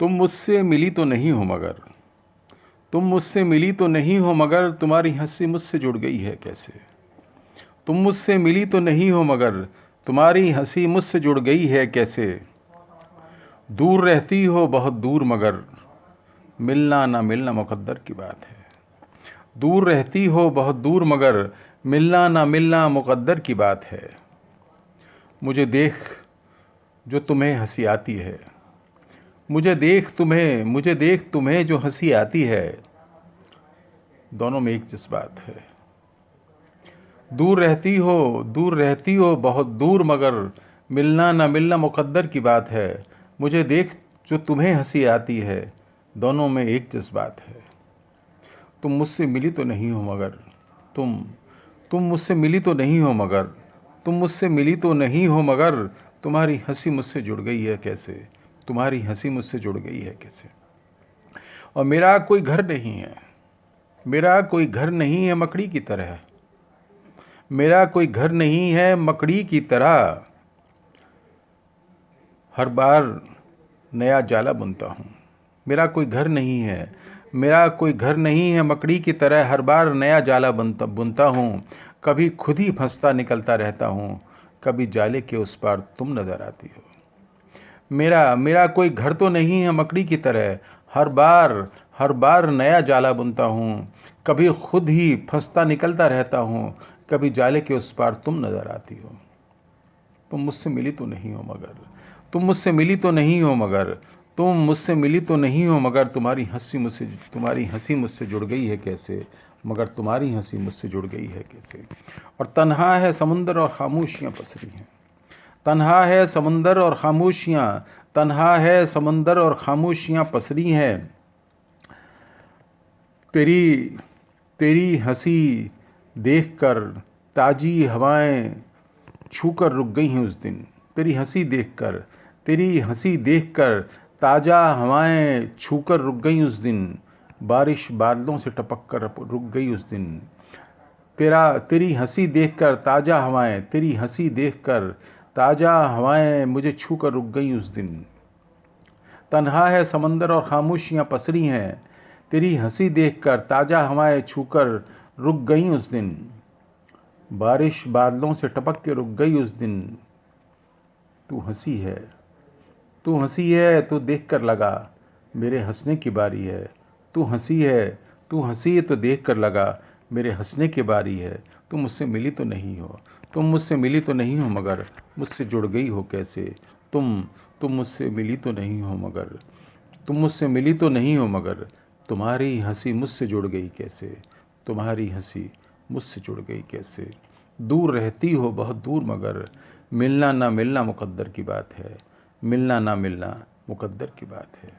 तुम मुझसे मिली तो नहीं हो मगर, तुम मुझसे मिली तो नहीं हो मगर, तुम्हारी हंसी मुझसे जुड़ गई है कैसे। तुम मुझसे मिली तो नहीं हो मगर, तुम्हारी हंसी मुझसे जुड़ गई है कैसे। दूर रहती हो बहुत दूर मगर, मिलना ना मिलना मुकद्दर की बात है। दूर रहती हो बहुत दूर मगर, मिलना ना मिलना मुकद्दर की बात है। मुझे देख जो तुम्हें हंसी आती है, मुझे देख तुम्हें जो हंसी आती है, दोनों में एक जज्बात है। दूर रहती हो बहुत दूर मगर, मिलना ना मिलना मुकद्दर की बात है। मुझे देख जो तुम्हें हंसी आती है, दोनों में एक जज्बात है। तुम मुझसे मिली तो नहीं हो मगर, तुम मुझसे मिली तो नहीं हो मगर, तुम मुझसे मिली तो नहीं हो मगर, तुम्हारी हंसी मुझसे जुड़ गई है कैसे। तुम्हारी हंसी मुझसे जुड़ गई है कैसे। और मेरा कोई घर नहीं है, मेरा कोई घर नहीं है मकड़ी की तरह, मेरा कोई घर नहीं है मकड़ी की तरह। हर बार नया जाला बुनता हूँ। मेरा कोई घर नहीं है, मेरा कोई घर नहीं है मकड़ी की तरह। हर बार नया जाला बुनता हूँ। कभी खुद ही फंसता निकलता रहता हूँ, कभी जाले के उस पार तुम नजर आती हो। मेरा मेरा कोई घर तो नहीं है मकड़ी की तरह। हर बार नया जाला बुनता हूँ। कभी खुद ही फंसता निकलता रहता हूँ, कभी जाले के उस पार तुम नजर आती हो। तुम मुझसे मिली तो नहीं हो मगर, तुम मुझसे मिली तो नहीं हो मगर, तुम मुझसे मिली तो नहीं हो मगर, तुम्हारी हंसी मुझसे जुड़ गई है कैसे। मगर तुम्हारी हंसी मुझसे जुड़ गई है कैसे। और तन्हा है समुंदर और खामोशियाँ पसरी हैं। तन्हा है समुंदर और खामोशियाँ, तन्हा है समुंदर और खामोशियाँ पसरी हैं। तेरी तेरी हंसी देखकर ताजी हवाएं छूकर रुक गई हैं उस दिन। तेरी हंसी देखकर ताज़ा हवाएं छूकर रुक गई उस दिन। बारिश बादलों से टपक कर रुक गई उस दिन। तेरी हंसी देखकर ताज़ा हवाएं मुझे छूकर रुक गई उस दिन। तन्हा है समंदर और खामोशियाँ पसरी हैं। तेरी हंसी देखकर ताज़ा हवाएं छूकर रुक गई उस दिन। बारिश बादलों से टपक के रुक गई उस दिन। तू हंसी है, तू हंसी है, तू देख कर लगा मेरे हंसने की बारी है। तू हंसी है, तू हंसी है, तो देख कर लगा मेरे हंसने की बारी है। तुम मुझसे मिली तो नहीं हो, तुम मुझसे मिली तो नहीं हो मगर, मुझसे जुड़ गई हो कैसे। तुम मुझसे मिली तो नहीं हो मगर, तुम मुझसे मिली तो नहीं हो मगर, तुम्हारी हंसी मुझसे जुड़ गई कैसे। तुम्हारी हंसी मुझसे जुड़ गई कैसे। दूर रहती हो बहुत दूर मगर, मिलना ना मिलना मुकद्दर की बात है। मिलना ना मिलना मुकद्दर की बात है।